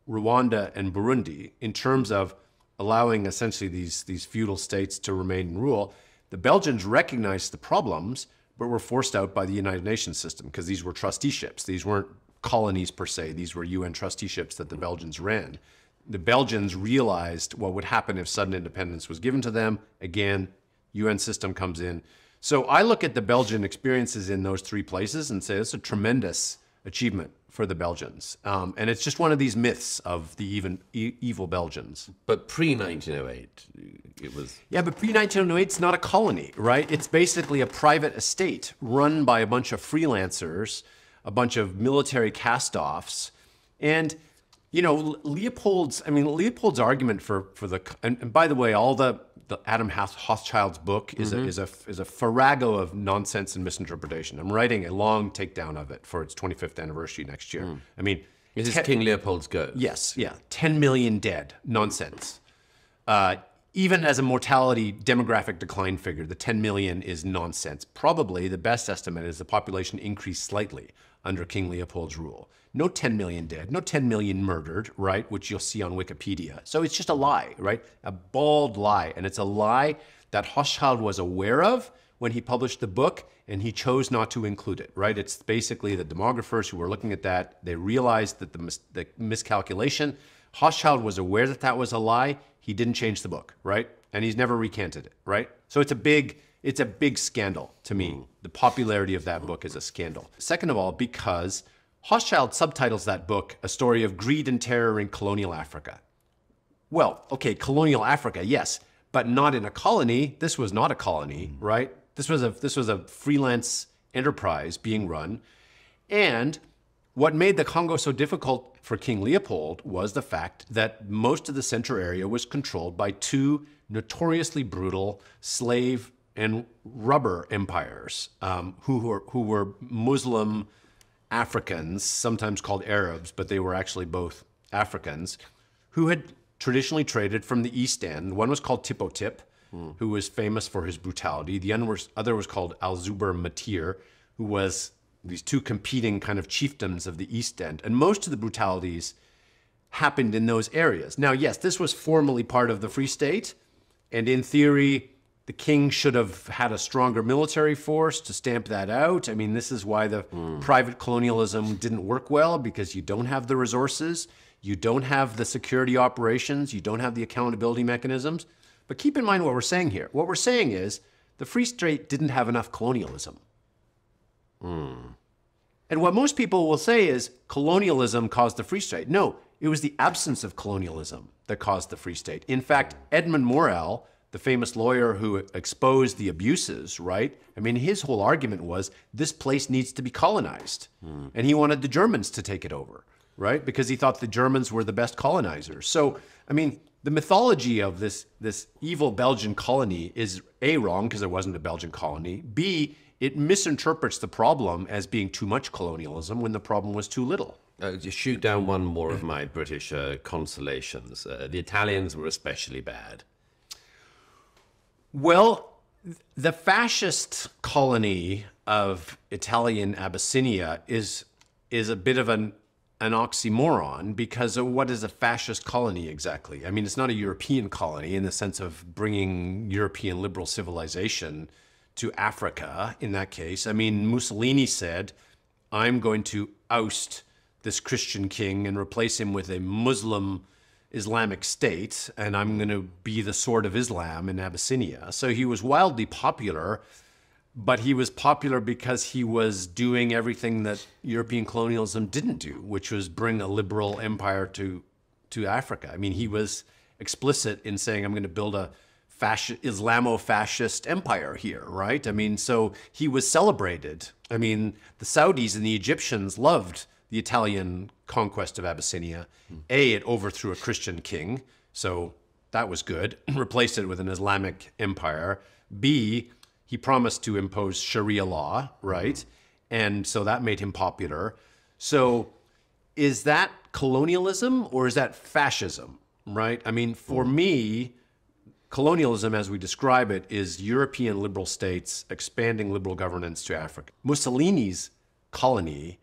Rwanda and Burundi in terms of allowing essentially these feudal states to remain in rule. The Belgians recognized the problems, but were forced out by the United Nations system because these were trusteeships. These weren't colonies per se. These were UN trusteeships that the Belgians ran. The Belgians realized what would happen if sudden independence was given to them. Again, UN system comes in. So I look at the Belgian experiences in those three places and say it's a tremendous achievement for the Belgians. And it's just one of these myths of the evil Belgians. But pre-1908, it was... Yeah, but pre-1908, it's not a colony, right? It's basically a private estate run by a bunch of freelancers, a bunch of military cast-offs. And, you know, Leopold's argument for the... And by the way, all the Adam Hochschild's book is a farrago of nonsense and misinterpretation. I'm writing a long takedown of it for its 25th anniversary next year. I mean, this is King Leopold's Go. Yes, yeah, 10 million dead, nonsense. Even as a mortality demographic decline figure, the 10 million is nonsense. Probably the best estimate is the population increased slightly under King Leopold's rule. No 10 million dead, no 10 million murdered, right? Which you'll see on Wikipedia. So it's just a lie, right? A bald lie. And it's a lie that Hochschild was aware of when he published the book, and he chose not to include it, right? It's basically the demographers who were looking at that. They realized that the miscalculation. Hochschild was aware that that was a lie. He didn't change the book, right? And he's never recanted it, right? So it's a big scandal to me. The popularity of that book is a scandal. Second of all, because Hochschild subtitles that book A Story of Greed and Terror in Colonial Africa. Well, okay, colonial Africa, yes, but not in a colony. This was not a colony, right? This was a freelance enterprise being run. And what made the Congo so difficult for King Leopold was the fact that most of the central area was controlled by two notoriously brutal slave and rubber empires who were Muslim Africans, sometimes called Arabs, but they were actually both Africans, who had traditionally traded from the East End. One was called Tipo Tip, who was famous for his brutality. The other was called Al-Zuber Matir, who was these two competing kind of chiefdoms of the East End. And most of the brutalities happened in those areas. Now, yes, this was formally part of the Free State, and in theory, the king should have had a stronger military force to stamp that out. I mean, this is why the private colonialism didn't work well, because you don't have the resources, you don't have the security operations, you don't have the accountability mechanisms. But keep in mind what we're saying here. What we're saying is the Free State didn't have enough colonialism. And what most people will say is colonialism caused the Free State. No, it was the absence of colonialism that caused the Free State. In fact, Edmund Morel, the famous lawyer who exposed the abuses, right? I mean, his whole argument was this place needs to be colonized. And he wanted the Germans to take it over, right? Because he thought the Germans were the best colonizers. So, I mean, the mythology of this evil Belgian colony is A, wrong because it wasn't a Belgian colony. B, it misinterprets the problem as being too much colonialism when the problem was too little. Just shoot down one more of my British consolations. The Italians were especially bad. Well, the fascist colony of Italian Abyssinia is a bit of an an oxymoron, because what is a fascist colony exactly? I mean, it's not a European colony in the sense of bringing European liberal civilization to Africa in that case. I mean, Mussolini said, I'm going to oust this Christian king and replace him with a Muslim Islamic state, and I'm going to be the sword of Islam in Abyssinia. So he was wildly popular, but he was popular because he was doing everything that European colonialism didn't do, which was bring a liberal empire to Africa. I mean, he was explicit in saying, I'm going to build a Islamo-fascist empire here, right? I mean, so he was celebrated. I mean, the Saudis and the Egyptians loved the Italian conquest of Abyssinia. A, it overthrew a Christian king, so that was good. Replaced it with an Islamic empire. B, he promised to impose Sharia law, right? And so that made him popular. So is that colonialism or is that fascism, right? I mean, for me, colonialism, as we describe it, is European liberal states expanding liberal governance to Africa. Mussolini's colony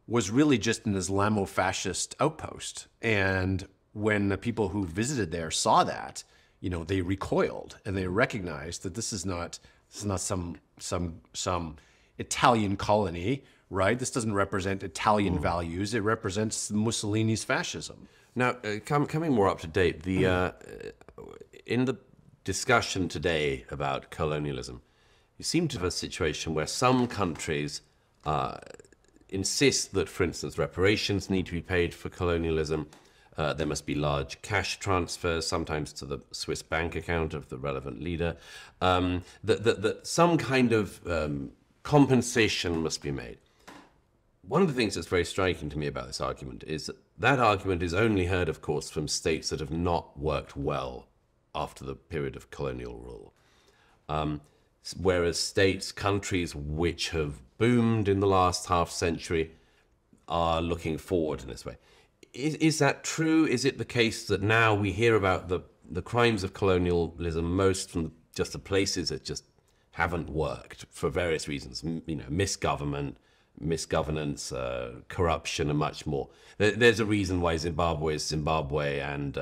was really just an Islamo-fascist outpost. And when the people who visited there saw that, you know, they recoiled and they recognized that this is not some Italian colony, right? This doesn't represent Italian values. It represents Mussolini's fascism. Now, coming more up to date, in the discussion today about colonialism, you seem to have a situation where some countries insist that, for instance, reparations need to be paid for colonialism. There must be large cash transfers, sometimes to the Swiss bank account of the relevant leader. That some kind of compensation must be made. One of the things that's very striking to me about this argument is that that argument is only heard, of course, from states that have not worked well after the period of colonial rule. Whereas states, countries which have boomed in the last half century are looking forward in this way. Is that true? Is it the case that now we hear about the crimes of colonialism most from just the places that just haven't worked for various reasons? You know, misgovernance, corruption, and much more. There's a reason why Zimbabwe is Zimbabwe and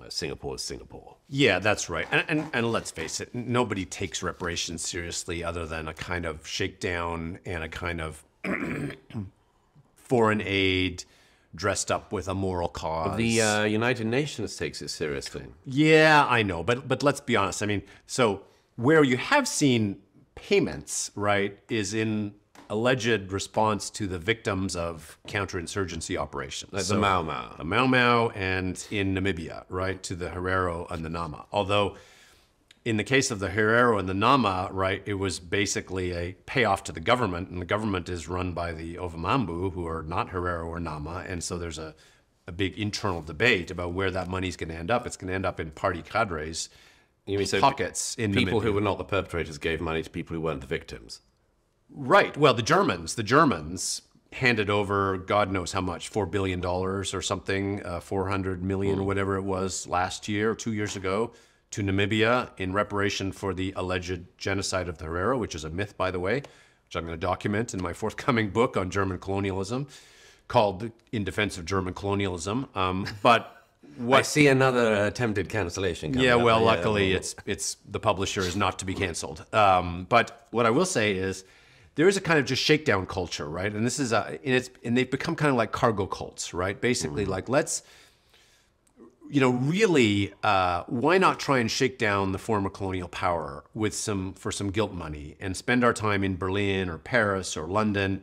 Singapore is Singapore. Yeah, that's right. And let's face it, nobody takes reparations seriously other than a kind of shakedown and a kind of foreign aid dressed up with a moral cause. The United Nations takes it seriously. Yeah, I know, but let's be honest. I mean, so where you have seen payments, right, is in alleged response to the victims of counterinsurgency operations. Like the Mau Mau. The Mau Mau, and in Namibia, right, to the Herero and the Nama. Although in the case of the Herero and the Nama, right, it was basically a payoff to the government, and the government is run by the Ovamambu, who are not Herero or Nama, and so there's a big internal debate about where that money's going to end up. It's going to end up in party cadres' pockets in people Namibia. Who were not the perpetrators gave money to people who weren't the victims. Right. Well, the Germans handed over God knows how much, $4 billion or something, 400 million or whatever it was last year or 2 years ago, to Namibia in reparation for the alleged genocide of the Herero, which is a myth, by the way, which I'm going to document in my forthcoming book on German colonialism called In Defense of German Colonialism. But I see another attempted cancellation coming up. Well, luckily it's the publisher is not to be canceled. But what I will say is there is a kind of just shakedown culture, right? And this is and they've become kind of like cargo cults, right? Basically, like let's, really, why not try and shake down the former colonial power with for some guilt money and spend our time in Berlin or Paris or London,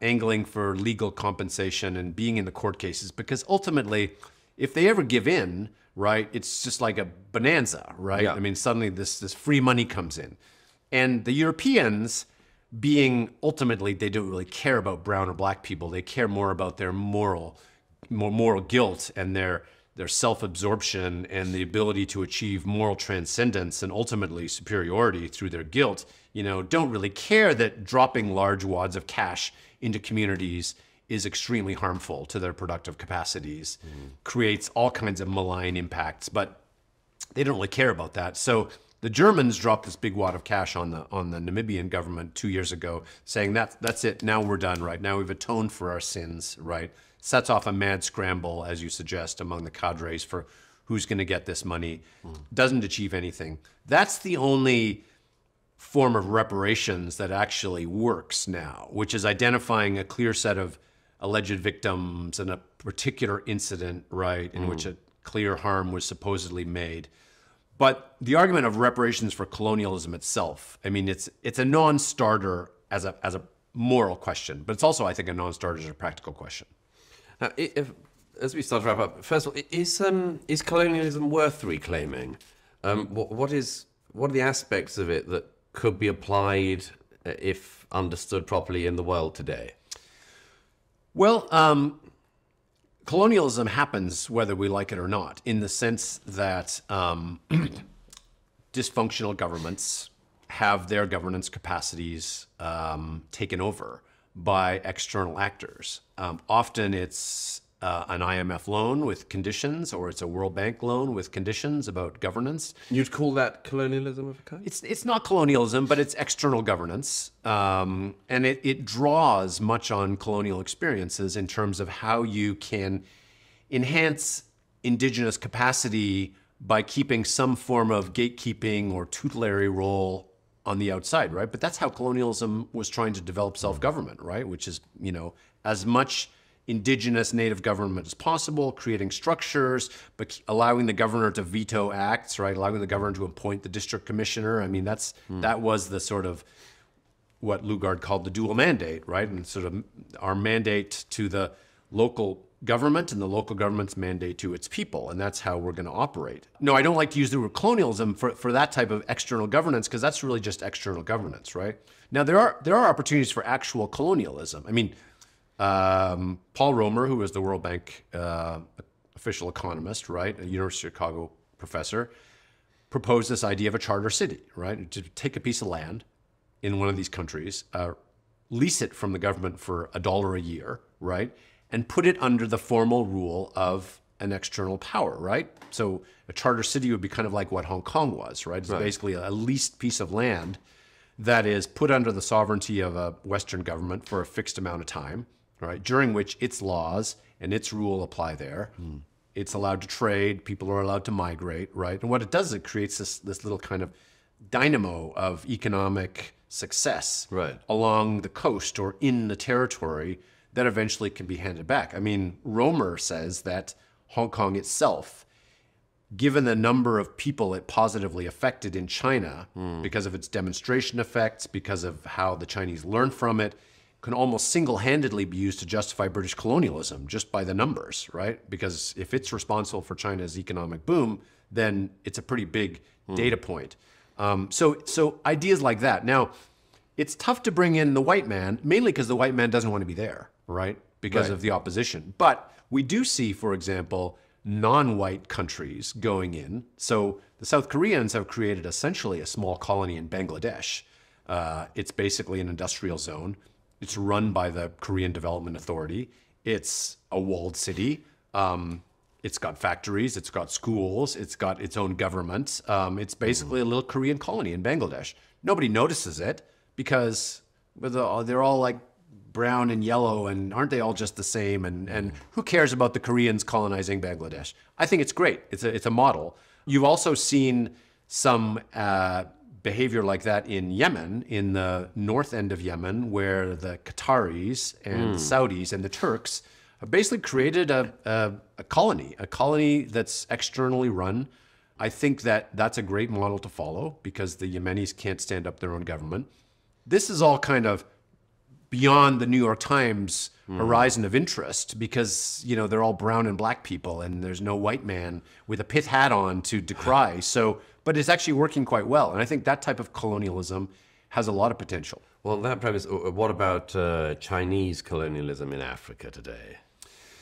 angling for legal compensation and being in the court cases, because ultimately, if they ever give in, right, it's just like a bonanza, right? Yeah. I mean, suddenly this free money comes in, and the Europeans, being ultimately, they don't really care about brown or black people. They care more about their moral guilt and their self-absorption and the ability to achieve moral transcendence and ultimately superiority through their guilt. Don't really care that dropping large wads of cash into communities is extremely harmful to their productive capacities, creates all kinds of malign impacts, but they don't really care about that. So The Germans dropped this big wad of cash on the Namibian government 2 years ago, saying that's it. Now we're done. Right now we've atoned for our sins. Right, sets off a mad scramble, as you suggest, among the cadres for who's going to get this money. Doesn't achieve anything. That's the only form of reparations that actually works now, which is identifying a clear set of alleged victims in a particular incident, right, in which a clear harm was supposedly made. But the argument of reparations for colonialism itself, I mean, it's a non-starter as a moral question, but it's also, I think, a non-starter as a practical question. Now, as we start to wrap up, first of all, is colonialism worth reclaiming? What are the aspects of it that could be applied, if understood properly, in the world today? Well, colonialism happens whether we like it or not, in the sense that dysfunctional governments have their governance capacities taken over by external actors. Often it's an IMF loan with conditions, or it's a World Bank loan with conditions about governance. You'd call that colonialism of a kind? It's not colonialism, but it's external governance. And it draws much on colonial experiences in terms of how you can enhance indigenous capacity by keeping some form of gatekeeping or tutelary role on the outside, right? But that's how colonialism was trying to develop self-government, right? Which is, as much indigenous native government as possible, creating structures, but allowing the governor to veto acts, right? Allowing the governor to appoint the district commissioner. I mean, that was the sort of what Lugard called the dual mandate, right? And sort of our mandate to the local government and the local government's mandate to its people. And that's how we're going to operate. No, I don't like to use the word colonialism for that type of external governance, because that's really just external governance, right? Now, there are opportunities for actual colonialism. I mean, Paul Romer, who was the World Bank official economist, right, a University of Chicago professor, proposed this idea of a charter city, right, to take a piece of land in one of these countries, lease it from the government for $1 a year, right, and put it under the formal rule of an external power, right? So a charter city would be kind of like what Hong Kong was, right? It's basically a leased piece of land that is put under the sovereignty of a Western government for a fixed amount of time, right? During which its laws and its rule apply there. It's allowed to trade, people are allowed to migrate, right? And what it does is it creates this little kind of dynamo of economic success along the coast or in the territory that eventually can be handed back. I mean, Romer says that Hong Kong itself, given the number of people it positively affected in China, because of its demonstration effects, because of how the Chinese learned from it, can almost single-handedly be used to justify British colonialism just by the numbers, right? Because if it's responsible for China's economic boom, then it's a pretty big data point. So ideas like that. Now, it's tough to bring in the white man, mainly because the white man doesn't want to be there, right? Because of the opposition. But we do see, for example, non-white countries going in. So the South Koreans have created essentially a small colony in Bangladesh. It's basically an industrial zone. It's run by the Korean Development Authority. It's a walled city. It's got factories. It's got schools. It's got its own government. It's basically a little Korean colony in Bangladesh. Nobody notices it because they're all like brown and yellow, and aren't they all just the same? And who cares about the Koreans colonizing Bangladesh? I think it's great. It's a model. You've also seen some behavior like that in Yemen, in the north end of Yemen, where the Qataris and the Saudis and the Turks have basically created a colony that's externally run. I think that's a great model to follow because the Yemenis can't stand up their own government. This is all kind of beyond the New York Times horizon of interest because, they're all brown and black people and there's no white man with a pit hat on to decry. But it's actually working quite well. And I think that type of colonialism has a lot of potential. Well, that premise, what about Chinese colonialism in Africa today?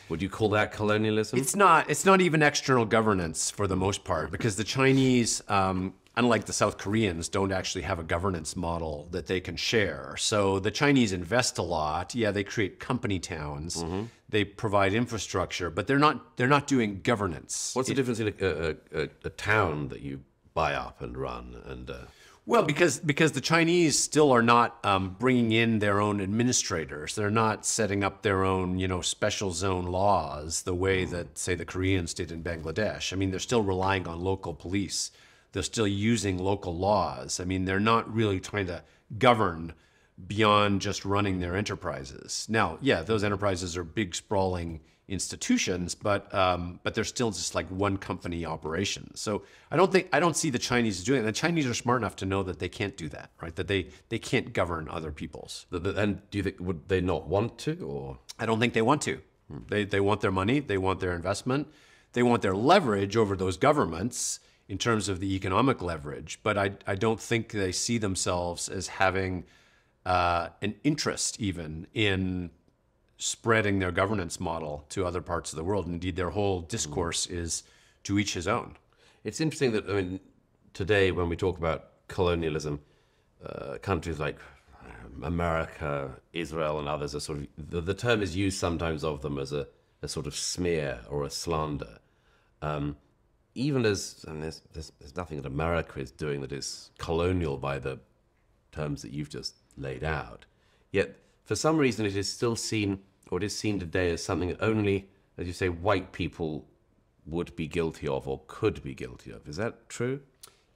Would you call that colonialism? It's not even external governance for the most part because the Chinese, unlike the South Koreans, don't actually have a governance model that they can share. So the Chinese invest a lot. Yeah, they create company towns. They provide infrastructure, but they're not doing governance. What's the difference in a town that you buy up and run and... Well, because the Chinese still are not bringing in their own administrators. They're not setting up their own, special zone laws the way that, say, the Koreans did in Bangladesh. I mean, they're still relying on local police. They're still using local laws. I mean, they're not really trying to govern beyond just running their enterprises. Now, yeah, those enterprises are big, sprawling institutions, but they're still just like one company operations. So I don't see the Chinese doing it. The Chinese are smart enough to know that they can't do that, right? That they can't govern other people's. And do you think, would they not want to, or? I don't think they want to. They want their money, they want their investment, they want their leverage over those governments in terms of the economic leverage, but I don't think they see themselves as having an interest even in spreading their governance model to other parts of the world. Indeed, their whole discourse is to each his own. It's interesting that, I mean, today when we talk about colonialism, countries like America, Israel, and others are sort of, the term is used sometimes of them as a sort of smear or a slander. Even as, and there's nothing that America is doing that is colonial by the terms that you've just laid out. Yet, for some reason, it is still seen, or it is seen today as something that only, as you say, white people would be guilty of or could be guilty of. Is that true?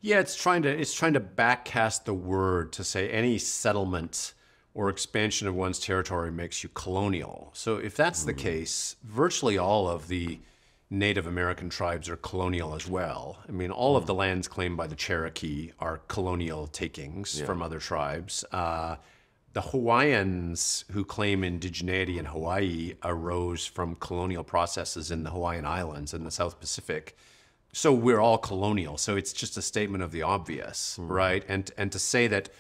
Yeah, it's trying to backcast the word to say any settlement or expansion of one's territory makes you colonial. So if that's the case, virtually all of the Native American tribes are colonial as well. I mean, all of the lands claimed by the Cherokee are colonial takings from other tribes. The Hawaiians who claim indigeneity in Hawaii arose from colonial processes in the Hawaiian Islands in the South Pacific. So we're all colonial. So it's just a statement of the obvious, right? And to say that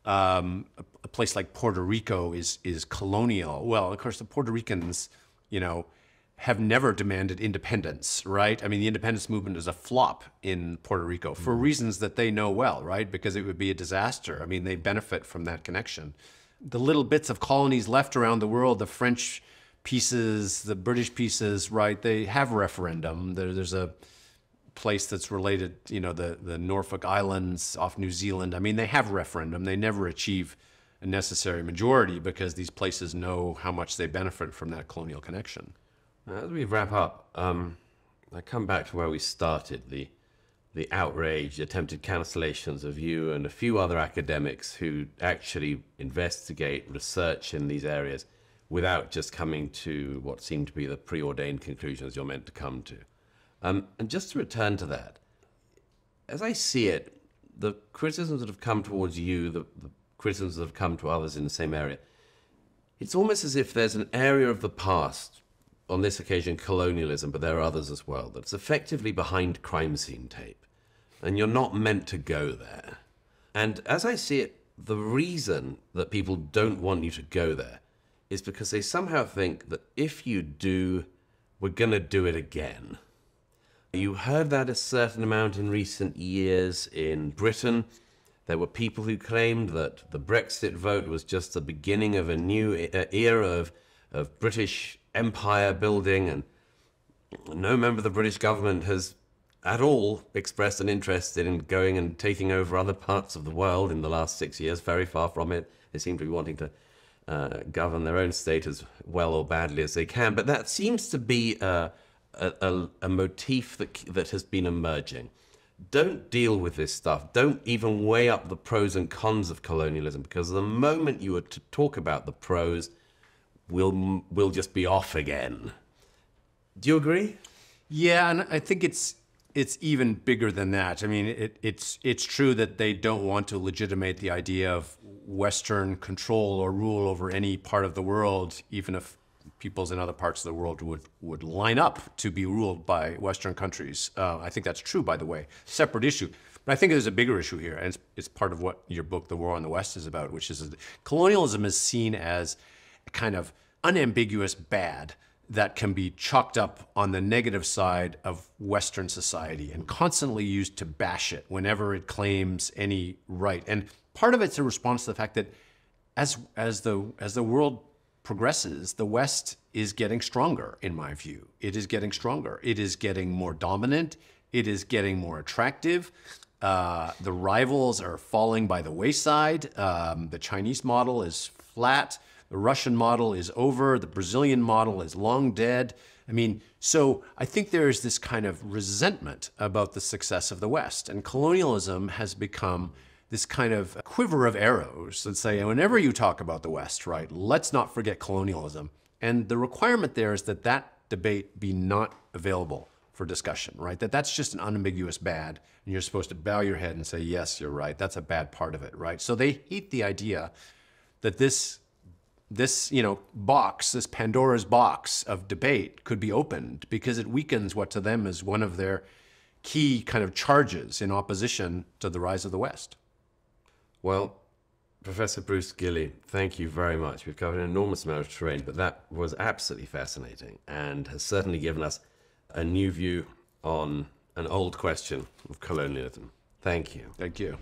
a place like Puerto Rico is colonial, well, of course, the Puerto Ricans, have never demanded independence, right? I mean, the independence movement is a flop in Puerto Rico for reasons that they know well, right? Because it would be a disaster. I mean, they benefit from that connection. The little bits of colonies left around the world, the French pieces, the British pieces, right? They have referendum. There's a place that's related, the Norfolk Islands off New Zealand. I mean, they have referendum. They never achieve a necessary majority because these places know how much they benefit from that colonial connection. As we wrap up, I come back to where we started, the outrage, the attempted cancellations of you and a few other academics who actually investigate, research in these areas without just coming to what seem to be the preordained conclusions you're meant to come to. And just to return to that, as I see it, the criticisms that have come towards you, the criticisms that have come to others in the same area, it's almost as if there's an area of the past, on this occasion colonialism, but there are others as well, that's effectively behind crime scene tape. And you're not meant to go there. And as I see it, the reason that people don't want you to go there is because they somehow think that if you do, we're going to do it again. You heard that a certain amount in recent years in Britain. There were people who claimed that the Brexit vote was just the beginning of a new era of British empire building, and no member of the British government has at all expressed an interest in going and taking over other parts of the world in the last 6 years. Very far from it. They seem to be wanting to govern their own state as well or badly as they can. But that seems to be a motif that has been emerging. Don't deal with this stuff. Don't even weigh up the pros and cons of colonialism, because the moment you were to talk about the pros, we'll just be off again. Do you agree? Yeah, and I think it's even bigger than that. I mean, it's true that they don't want to legitimate the idea of Western control or rule over any part of the world, even if peoples in other parts of the world would line up to be ruled by Western countries. I think that's true, by the way. Separate issue. But I think there's a bigger issue here, and it's part of what your book, The War on the West, is about, which is that colonialism is seen as a kind of unambiguous bad that can be chalked up on the negative side of Western society and constantly used to bash it whenever it claims any right. And part of it's a response to the fact that as the world progresses, the West is getting stronger, in my view. It is getting stronger. It is getting more dominant. It is getting more attractive. The rivals are falling by the wayside. The Chinese model is flat. The Russian model is over. The Brazilian model is long dead. I mean, so I think there is this kind of resentment about the success of the West. And colonialism has become this kind of quiver of arrows that say, whenever you talk about the West, right, let's not forget colonialism. And the requirement there is that that debate be not available for discussion, right? That's just an unambiguous bad, and you're supposed to bow your head and say, yes, you're right, that's a bad part of it, right? So they hate the idea that this box, this Pandora's box of debate could be opened because it weakens what to them is one of their key kind of charges in opposition to the rise of the West. Well, Professor Bruce Gilley, thank you very much. We've covered an enormous amount of terrain, but that was absolutely fascinating and has certainly given us a new view on an old question of colonialism. Thank you. Thank you.